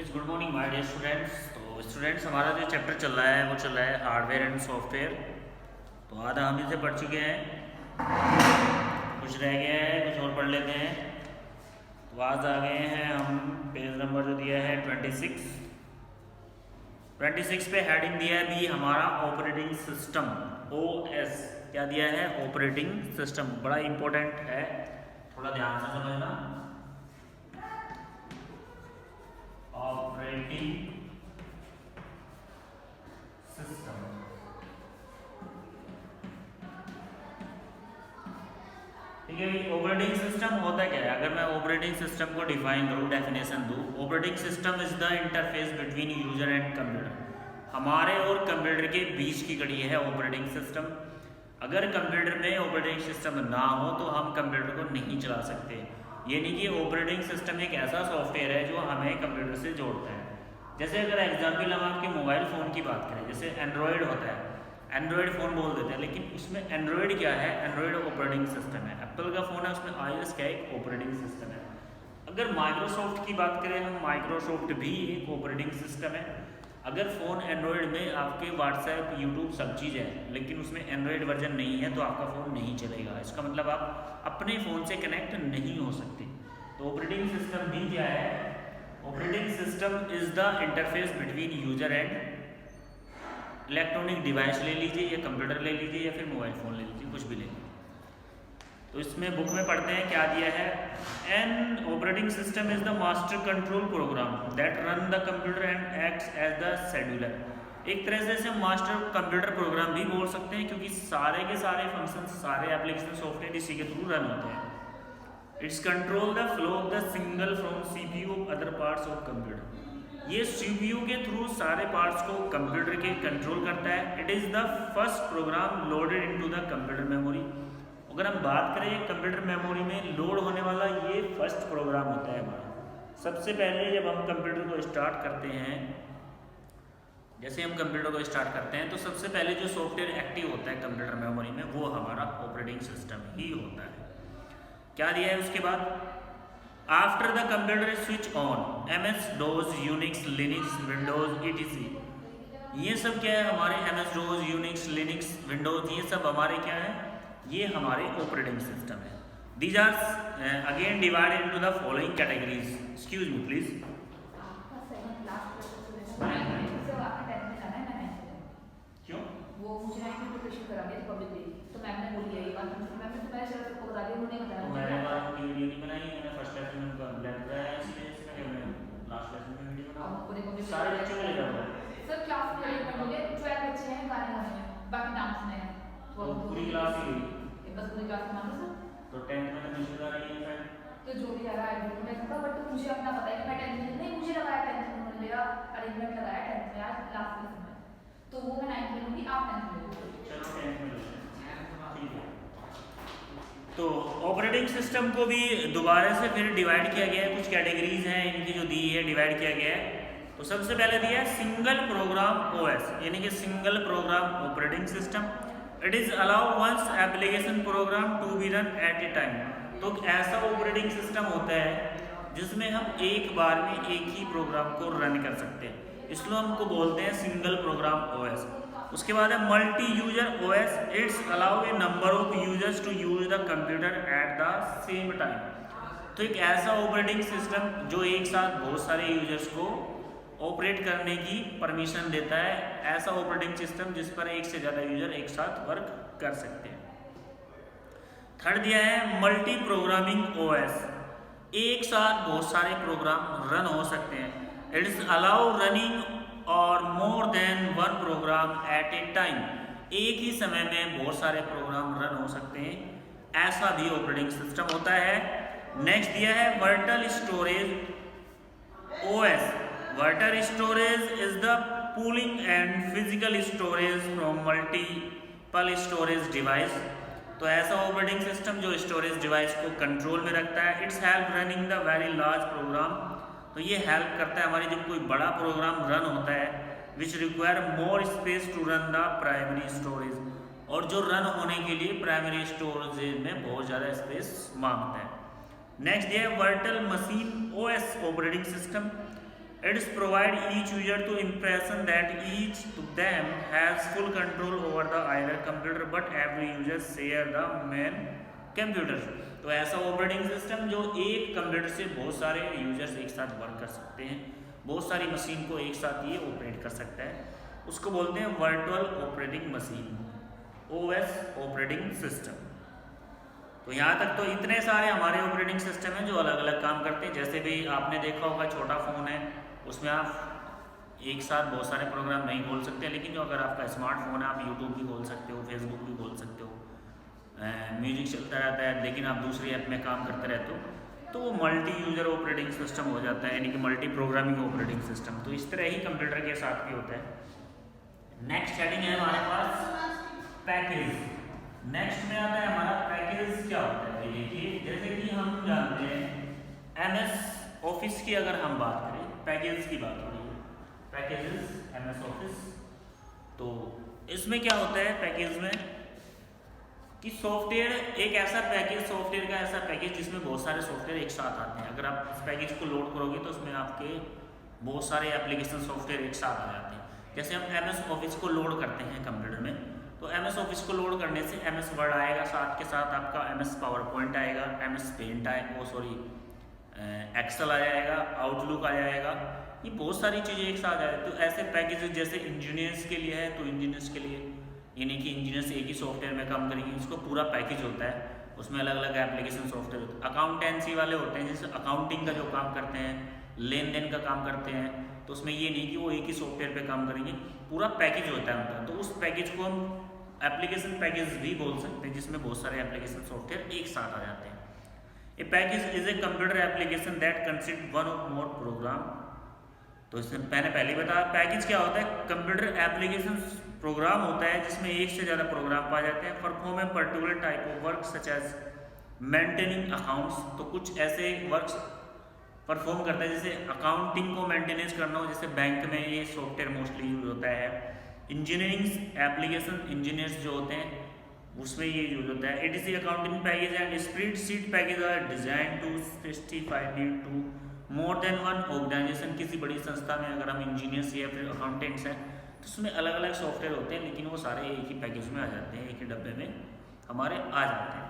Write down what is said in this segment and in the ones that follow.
Yes good morning my dear students. तो students हमारा जो चैप्टर चल रहा है वो चल रहा है हार्डवेयर एंड सॉफ्टवेयर। तो आधा हम इसे पढ़ चुके हैं, कुछ रह गया है, कुछ और पढ़ लेते हैं। तो आज आ गए हैं हम पेज नंबर जो दिया है 26 पे हेडिंग दिया है भी हमारा ऑपरेटिंग सिस्टम OS। क्या दिया है? Operating system. बड़ा इंपॉर्टेंट है, थोड़ा ध्यान से समझना। ऑपरेटिंग सिस्टम ठीक है भाई। ऑपरेटिंग सिस्टम होता क्या है? अगर मैं ऑपरेटिंग सिस्टम को डिफाइन करूं, डेफिनेशन दूं, operating system is the interface between user and computer. हमारे और कंप्यूटर के बीच की कड़ी है ऑपरेटिंग सिस्टम। अगर कंप्यूटर में ऑपरेटिंग सिस्टम ना हो तो हम कंप्यूटर को नहीं चला सकते। ये नहीं कि ऑपरेटिंग सिस्टम एक ऐसा सॉफ्टवेयर है जो हमें कंप्यूटर से जोड़ता है। जैसे अगर एग्जाम्पल हम आपके मोबाइल फ़ोन की बात करें, जैसे एंड्रॉयड होता है, एंड्रॉयड फ़ोन बोल देते हैं, लेकिन उसमें एंड्रॉयड क्या है? एंड्रॉयड ऑपरेटिंग सिस्टम है। एप्पल का फ़ोन है, उसमें iOS क्या है? एक ऑपरेटिंग सिस्टम है। अगर माइक्रोसॉफ्ट की बात करें हम, माइक्रोसॉफ्ट भी एक ऑपरेटिंग सिस्टम है। अगर फ़ोन एंड्रॉयड में आपके व्हाट्सएप, यूट्यूब सब चीज़ है, लेकिन उसमें एंड्रॉयड वर्जन नहीं है तो आपका फ़ोन नहीं चलेगा। इसका मतलब आप अपने फ़ोन से कनेक्ट नहीं हो सकते। तो ऑपरेटिंग सिस्टम भी क्या है? Operating system is the interface between user and electronic device ले लीजिए, या कंप्यूटर ले लीजिए, या फिर मोबाइल फ़ोन ले लीजिए, कुछ भी ले लीजिए। तो इसमें बुक में पढ़ते हैं क्या दिया है। An operating system is the master control program that run the computer and acts as the scheduler. एक तरह से इसे मास्टर कंप्यूटर प्रोग्राम भी बोल सकते हैं, क्योंकि सारे के सारे फंक्शन, सारे एप्लीकेशन सॉफ्टवेयर इसी के थ्रू रन होते हैं। Its control the flow of the signal from CPU other parts of computer. ये CPU के थ्रू सारे पार्ट्स को कंप्यूटर के कंट्रोल करता है। It is the first program loaded into the computer memory. अगर हम बात करें कंप्यूटर मेमोरी में लोड होने वाला, ये फर्स्ट प्रोग्राम होता है हमारा। सबसे पहले जब हम कंप्यूटर को स्टार्ट करते हैं, जैसे हम कंप्यूटर को स्टार्ट करते हैं तो सबसे पहले जो सॉफ्टवेयर एक्टिव होता है कंप्यूटर मेमोरी में, वो हमारा ऑपरेटिंग सिस्टम ही होता है। क्या दिया है उसके बाद? After the computer switch on, MS DOS, Unix, Linux, Windows etc। ये सब क्या है? हमारे MS DOS, Unix, Linux, Windows, ये सब हमारे क्या है? ये हमारे ऑपरेटिंग सिस्टम है। These are again divided into the following categories. Excuse me please. क्यों? वो मुझे ना एक प्रिपरेशन करा दिया पब्लिक डे, तो मैम ने बोली है ये बात, मैम ने तो मैं सिर्फ सबको बता दी, उन्होंने बताया। तो मैंने बात की वीडियो नहीं बनाई, मैंने फर्स्ट लेसन में उनका ब्लैंक कराया, इसलिए मैंने लास्ट लेसन में वीडियो बनाई। सारे बच्चों को ले जाऊंगा सर क्लास में एक बोले 12 बच्चे हैं, गाने गाने हैं, बाकी डांस में है। तो पूरी क्लास ही हुई। बस पूरी क्लास में मान लो सर। तो 10th में तो मुझे आ रही है फ्रेंड। तो जो भी आ रहा है मैं कहूँगा, बट मुझे अपना पता है कि मैं 10th में नहीं, मुझे लगाया 10th में, उन्होंने मेरा अरेंजमेंट लगाया 10th में आज लास्ट लेसन में, तो वो मैं 9th में लूँगी, आप 10th में लोगे। चलो 10th में ठीक है। तो ऑपरेटिंग सिस्टम को भी दोबारा से फिर डिवाइड किया गया है, कुछ कैटेगरीज हैं इनकी जो दी है, डिवाइड किया गया है। तो सबसे पहले दिया है सिंगल प्रोग्राम OS, यानी कि single program operating system. It is allow once application program to be run at a time. तो ऐसा ऑपरेटिंग सिस्टम होता है जिसमें हम एक बार में एक ही प्रोग्राम को रन कर सकते हैं, इसलिए हमको बोलते हैं सिंगल प्रोग्राम OS। उसके बाद है multi user OS। Its allow a number of users to use the computer at the same time. तो एक ऐसा ऑपरेटिंग सिस्टम जो एक साथ बहुत सारे यूजर्स को ऑपरेट करने की परमिशन देता है, ऐसा ऑपरेटिंग सिस्टम जिस पर एक से ज़्यादा यूजर एक साथ वर्क कर सकते हैं। थर्ड दिया है मल्टी प्रोग्रामिंग OS। एक साथ बहुत सारे प्रोग्राम रन हो सकते हैं। इट इज अलाउ रनिंग और more than one program at a time. एक ही समय में बहुत सारे प्रोग्राम रन हो सकते हैं, ऐसा भी ऑपरेटिंग सिस्टम होता है। नेक्स्ट दिया है virtual storage OS। Virtual storage is the pooling and physical storage from multiple storage device. तो ऐसा ऑपरेटिंग सिस्टम जो स्टोरेज डिवाइस को कंट्रोल में रखता है। Its help running the very large program. तो ये हेल्प करता है हमारी जब कोई बड़ा प्रोग्राम रन होता है, which require more space to run the primary storage, और जो रन होने के लिए प्राइमरी स्टोरेज में बहुत ज़्यादा स्पेस मांगता है। नेक्स्ट ये virtual machine OS operating system. It's provide each user to impression that each of them has full control over the either computer, but every user share the main computer. तो ऐसा operating system जो एक computer से बहुत सारे users एक साथ work कर सकते हैं, बहुत सारी मशीन को एक साथ ये ऑपरेट कर सकता है, उसको बोलते हैं virtual operating machine, OS operating system. तो यहाँ तक तो इतने सारे हमारे ऑपरेटिंग सिस्टम हैं जो अलग अलग काम करते हैं। जैसे भी आपने देखा होगा छोटा फ़ोन है, उसमें आप एक साथ बहुत सारे प्रोग्राम नहीं खोल सकते, लेकिन जो अगर आपका स्मार्टफोन है आप यूट्यूब भी खोल सकते हो, फेसबुक भी खोल सकते हो, म्यूजिक चलता रहता है, लेकिन आप दूसरी ऐप में काम करते रहते हो, तो वो मल्टी यूज़र ऑपरेटिंग सिस्टम हो जाता है, यानी कि मल्टी प्रोग्रामिंग ऑपरेटिंग सिस्टम। तो इस तरह ही कंप्यूटर के साथ भी होता है। नेक्स्ट हेडिंग है हमारे पास पैकेज। नेक्स्ट में आता है हमारा पैकेज क्या होता है। देखिए जैसे कि हम जानते हैं MS ऑफिस की अगर हम बात करें, पैकेज की बात हो रही है, पैकेजेस MS ऑफिस। तो इसमें क्या होता है पैकेज में कि सॉफ्टवेयर एक ऐसा पैकेज, सॉफ्टवेयर का ऐसा पैकेज जिसमें बहुत सारे सॉफ्टवेयर एक साथ आते हैं। अगर आप इस पैकेज को लोड करोगे तो उसमें आपके बहुत सारे एप्लीकेशन सॉफ्टवेयर एक साथ आ जाते हैं। जैसे हम MS ऑफिस को लोड करते हैं कंप्यूटर में, तो MS ऑफिस को लोड करने से MS वर्ड आएगा, साथ के साथ आपका MS पावर पॉइंट आएगा, MS पेंट आएगा, एक्सेल आ जाएगा, आउटलुक आ जाएगा, ये बहुत सारी चीज़ें एक साथ आ जाती है। तो ऐसे पैकेजेस जैसे इंजीनियर्स के लिए है, तो इंजीनियर्स के लिए यानी कि इंजीनियर्स एक ही सॉफ्टवेयर में काम करेंगे, उसको पूरा पैकेज होता है, उसमें अलग अलग एप्लीकेशन सॉफ्टवेयर होते हैं। अकाउंटेंसी वाले होते हैं जैसे अकाउंटिंग का जो काम करते हैं, लेन देन का काम करते हैं, तो उसमें ये नहीं कि वो एक ही सॉफ्टवेयर पे काम करेंगे, पूरा पैकेज होता है उनका। तो उस पैकेज को हम एप्लीकेशन पैकेज भी बोल सकते हैं, जिसमें बहुत सारे एप्लीकेशन सॉफ्टवेयर एक साथ आ जाते हैं। A package is a computer application that consist one or more programme. तो इसमें मैंने पहले बताया पैकेज क्या होता है, कंप्यूटर एप्लीकेशन प्रोग्राम होता है जिसमें एक से ज़्यादा प्रोग्राम पाए जाते हैं। Perform a particular type of work such as maintaining accounts, तो कुछ ऐसे वर्क्स परफॉर्म करता है जैसे अकाउंटिंग को मेंटेनेंस करना हो, जैसे बैंक में ये सॉफ्टवेयर मोस्टली यूज होता है। इंजीनियरिंग एप्लीकेशन इंजीनियर्स जो होते हैं उसमें ये यूज होता है। ETC accounting package and spreadsheet package are design to specify need to more than one organisation. किसी बड़ी संस्था में अगर हम इंजीनियर्स या फिर अकाउंटेंट्स हैं तो उसमें अलग अलग सॉफ्टवेयर होते हैं, लेकिन वो सारे एक ही पैकेज में आ जाते हैं, एक ही डब्बे में हमारे आ जाते हैं।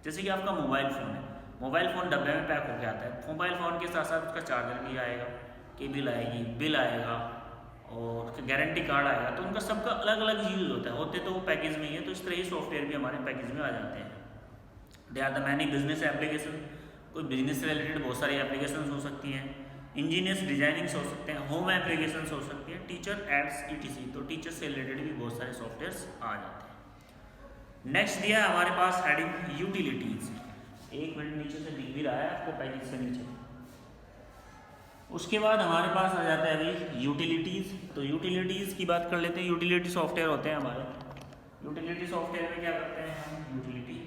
जैसे कि आपका मोबाइल फ़ोन है, मोबाइल फ़ोन डब्बे में पैक होकर आता है। मोबाइल फ़ोन के साथ साथ उसका चार्जर भी आएगा, केबल आएगी, बिल आएगा और गारंटी कार्ड आएगा, तो उनका सबका अलग अलग यूज होता है, होते तो वो पैकेज में ही है। तो इस तरह ही सॉफ्टवेयर भी हमारे पैकेज में आ जाते हैं। They are the many business application, कोई बिजनेस से रिलेटेड बहुत सारी एप्लीकेशन हो सकती हैं, इंजीनियर्स डिजाइनिंग्स हो सकते हैं, होम एप्लीकेशन हो सकती हैं, टीचर एड्स ETC, तो टीचर से रिलेटेड भी बहुत सारे सॉफ्टवेयर्स आ जाते हैं। नेक्स्ट दिया हमारे पास हेडिंग यूटिलिटीज। एक मिनट नीचे से दिख भी रहा है आपको पैकेज से नीचे। उसके बाद हमारे पास आ जाता है अभी यूटिलिटीज़। तो यूटिलिटीज़ की बात कर लेते हैं। यूटिलिटी सॉफ्टवेयर होते हैं हमारे, यूटिलिटी सॉफ्टवेयर में क्या करते हैं हम, यूटिलिटी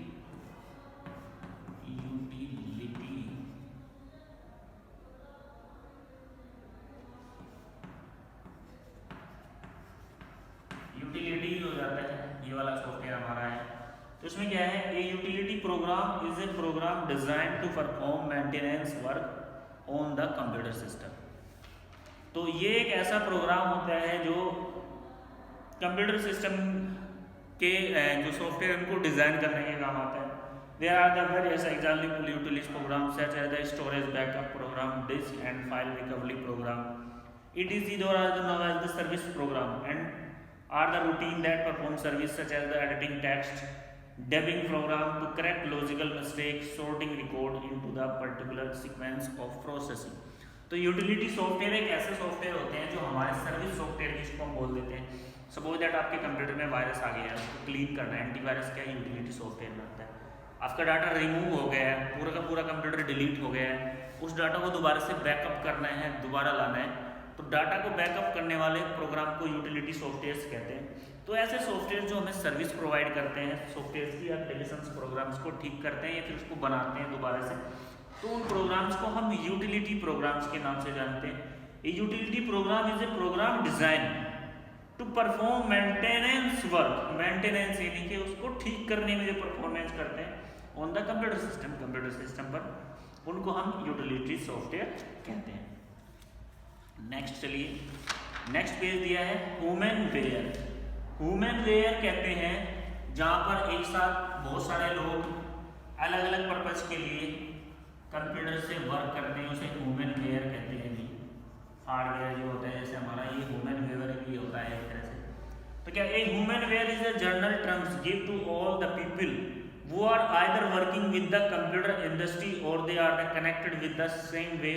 यूटिलिटीज हो जाता है, ये वाला सॉफ्टवेयर हमारा है। तो इसमें क्या है, a utility program is a program design to perform maintenance work on the computer system. तो ये एक ऐसा प्रोग्राम होता है जो कंप्यूटर सिस्टम के जो सॉफ्टवेयर उनको डिज़ाइन करने के काम आता है। There are the various example utility program such as the storage backup program, disk and file recovery program, ETC those are known as the service program and are the routine that perform service such as the editing text, debugging program to correct logical mistakes, sorting record into the particular sequence of processing। तो utility software एक ऐसे software होते हैं जो हमारे service software जिसको हम बोल देते हैं। सपोज दैट आपके कंप्यूटर में वायरस आ गया है, उसको क्लीन करना है, एंटीवायरस क्या यूटिलिटी सॉफ्टवेयर में आता है। आपका डाटा रिमूव हो गया है, पूरा का पूरा कंप्यूटर डिलीट हो गया है, उस डाटा को दोबारा से बैकअप करना है, दोबारा लाना है, तो डाटा को बैकअप करने वाले प्रोग्राम को यूटिलिटी सॉफ्टवेयर्स कहते हैं। तो ऐसे सॉफ्टवेयर जो हमें सर्विस प्रोवाइड करते हैं, सॉफ्टवेयर की एप्लीकेशंस प्रोग्राम्स को ठीक करते हैं या फिर उसको बनाते हैं दोबारा से, तो उन प्रोग्राम्स को हम यूटिलिटी प्रोग्राम्स के नाम से जानते हैं। ये utility program is a program design to perform maintenance work, maintenance यानी कि उसको ठीक करने में जो परफॉर्मेंस करते हैं on the computer system, computer system पर, उनको हम यूटिलिटी सॉफ्टवेयर कहते हैं। नेक्स्ट चलिए, नेक्स्ट पेज दिया है वुमेन वेयर। वुमेन वेयर कहते हैं जहाँ पर एक साथ बहुत सारे लोग अलग अलग पर्पज के लिए कंप्यूटर से वर्क करते हैं, उसे वुमेन वेयर कहते हैं जी। हार्डवेयर जो होता है जैसे हमारा ये वुमेन वेयर भी होता है एक तरह से। तो क्या एक woman ware is a general terms give to all the people who are either working with the computer industry or they are connected with the same way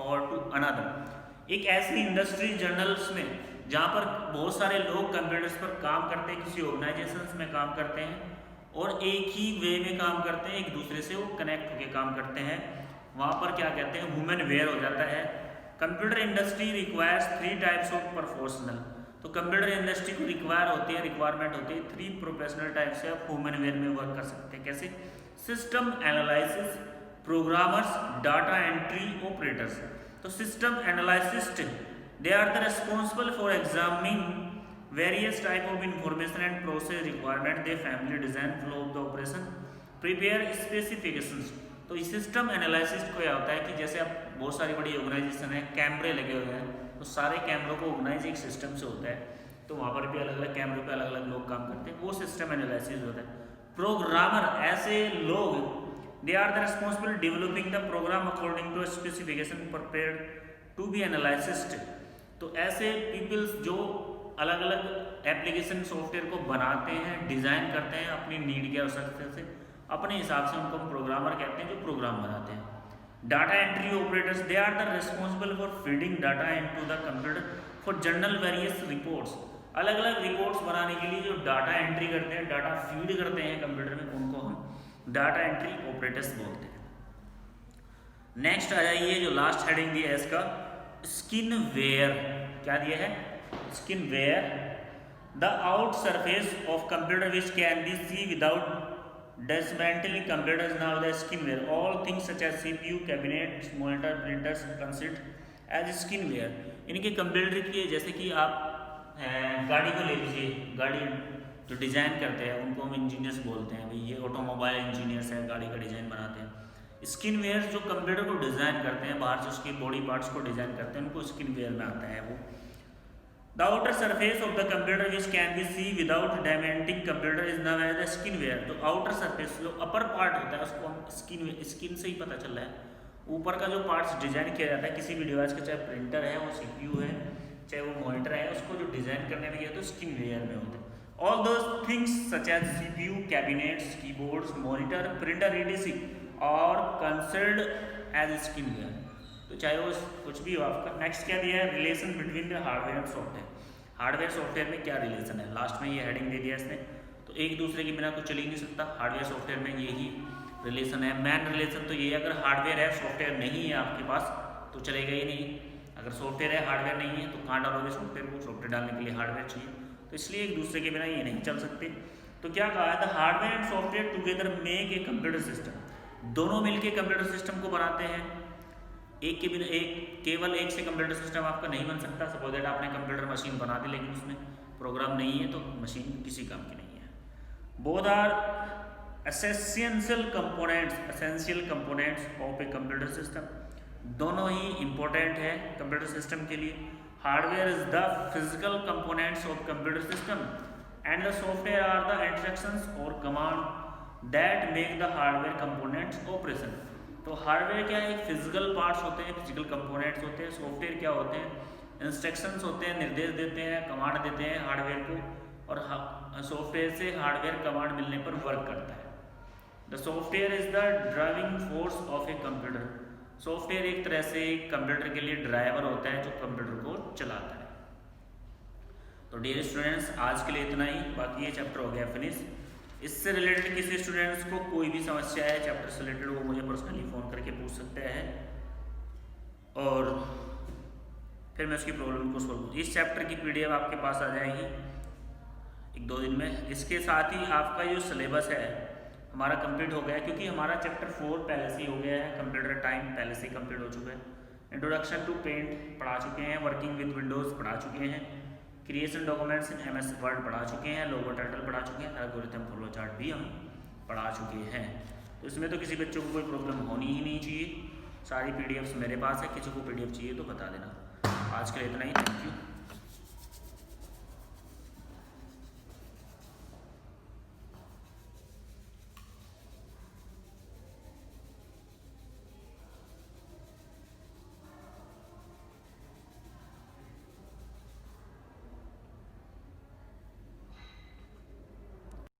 or to another। एक ऐसी इंडस्ट्री जर्नल्स में जहाँ पर बहुत सारे लोग computers पर काम करते हैं, किसी ऑर्गेनाइजेशंस में काम करते हैं और एक ही वे में काम करते हैं, एक दूसरे से वो कनेक्ट होकर काम करते हैं, वहाँ पर क्या कहते हैं वुमेन वेयर हो जाता है। Computer industry requires 3 types of professional. तो कंप्यूटर इंडस्ट्री को रिक्वायरमेंट होती है 3 प्रोफेशनल टाइप से आप वुमेन वेयर में वर्क कर सकते हैं। कैसे? System analysis, programmers, data entry operators. तो system analyst they are the responsible for examining various type of information and process requirement they family design flow of the operation prepare specifications. तो इस system analyst को यह होता है कि जैसे आप बहुत सारी बड़ी ऑर्गेनाइजेशन है, कैमरे लगे हुए हैं, तो सारे कैमरों को ऑर्गेनाइज एक सिस्टम से होता है, तो वहाँ पर भी अलग अलग कैमरों पे अलग अलग लोग काम करते हैं, वो सिस्टम एनालिसिस होता है। प्रोग्रामर ऐसे लोग they are the responsible developing the program according to specification prepared to be analysts. तो ऐसे पीपल्स जो अलग अलग एप्लीकेशन सॉफ्टवेयर को बनाते हैं, डिज़ाइन करते हैं अपनी नीड के आवश्यकता से, अपने हिसाब से उनको प्रोग्रामर कहते हैं जो प्रोग्राम बनाते हैं। Data entry operators they are the responsible for feeding data into the computer for general various reports. अलग अलग रिपोर्ट्स बनाने के लिए जो डाटा एंट्री करते हैं, डाटा फीड करते हैं कंप्यूटर में, उनको हम डाटा एंट्री ऑपरेटर्स बोलते हैं। नेक्स्ट आ जाइए, जो लास्ट हेडिंग दिया है इसका स्किन वेयर। क्या दिया है? Skin ware the out surface of computer which can be see without dismantling computers now the skinware all things such as CPU cabinets monitor printers considered as skinware। इनके computer की जैसे कि आप गाड़ी को ले लीजिए, गाड़ी जो डिज़ाइन करते हैं उनको हम इंजीनियर्स बोलते हैं, भाई ये ऑटोमोबाइल इंजीनियर्स हैं, गाड़ी का डिज़ाइन बनाते हैं। स्किनवेयर जो कंप्यूटर को डिज़ाइन करते हैं, बाहर से उसके बॉडी पार्ट्स को डिज़ाइन करते हैं, उनको स्किनवेयर में आता है वो। The outer surface of the computer which can be seen without damaging computer is known as the skinware। तो outer surface जो अपर पार्ट होता है उसको हम स्किन से ही पता चल रहा है। ऊपर का जो पार्ट्स डिजाइन किया जाता है किसी भी डिवाइस का, चाहे प्रिंटर है, वो CPU है, चाहे वो मॉनिटर है, उसको जो डिजाइन करने में गया तो स्किनवेयर में होता है। All those things such as CPU, cabinets, keyboards, monitor, printer etc. are considered as skinware। तो चाहे वो कुछ भी हो आपका। नेक्स्ट क्या दिया है? Relation between the hardware and software. Hardware software में क्या रिलेशन है, लास्ट में ये हेडिंग दे दिया इसने। तो एक दूसरे के बिना कुछ चल ही नहीं सकता, हार्डवेयर सॉफ्टवेयर में यही रिलेशन है। मेन रिलेशन तो ये है, अगर हार्डवेयर है सॉफ्टवेयर नहीं है आपके पास तो चलेगा ही नहीं। अगर सॉफ्टवेयर है हार्डवेयर नहीं है तो कहाँ डालोगे सॉफ्टवेयर को? सॉफ्टवेयर डालने के लिए हार्डवेयर चाहिए, तो इसलिए एक दूसरे के बिना ये नहीं चल सकते। तो क्या कहा है? The hardware and software together make a computer system. दोनों मिलकर कंप्यूटर सिस्टम को बनाते हैं। एक के बिना केवल एक से कंप्यूटर सिस्टम आपका नहीं बन सकता। सपोज दैट आपने कंप्यूटर मशीन बना दी लेकिन उसमें प्रोग्राम नहीं है तो मशीन किसी काम की नहीं है। Both are essential components of a computer system. दोनों ही इंपॉर्टेंट है कंप्यूटर सिस्टम के लिए। Hardware is the physical components of computer system and the software are the instructions or command that make the hardware components operation. तो hardware क्या है? Physical parts होते हैं, फिजिकल कंपोनेंट्स होते हैं। सॉफ्टवेयर क्या होते हैं? इंस्ट्रक्शंस होते हैं, निर्देश देते हैं, कमांड देते हैं हार्डवेयर को, और सॉफ्टवेयर से हार्डवेयर कमांड मिलने पर वर्क करता है। The software is the driving force of a computer. Software एक तरह से कंप्यूटर के लिए ड्राइवर होता है जो कंप्यूटर को चलाता है। तो डियर स्टूडेंट्स, आज के लिए इतना ही, बाकी ये चैप्टर हो गया फिनिश। इससे रिलेटेड किसी स्टूडेंट्स को कोई भी समस्या है चैप्टर से रिलेटेड, वो मुझे पर्सनली फ़ोन करके पूछ सकते हैं और फिर मैं उसकी प्रॉब्लम को सोल्व। इस चैप्टर की PDF आपके पास आ जाएगी 1-2 दिन में। इसके साथ ही आपका जो सिलेबस है हमारा कंप्लीट हो गया, क्योंकि हमारा चैप्टर 4 पहले से ही हो गया है, कंप्यूटर टाइम पहले से ही कंप्लीट हो चुका है। इंट्रोडक्शन टू पेंट पढ़ा चुके हैं, वर्किंग विद विंडोज़ पढ़ा चुके हैं, creation documents in MS word पढ़ा चुके हैं, लोगो टाइटल पढ़ा चुके हैं, एल्गोरिथम फ्लो चार्ट भी हम पढ़ा चुके हैं। तो इसमें तो किसी बच्चों को कोई प्रॉब्लम होनी ही नहीं चाहिए। सारी PDFs मेरे पास है, किसी को PDF चाहिए तो बता देना। आज के लिए इतना ही, थैंक यू।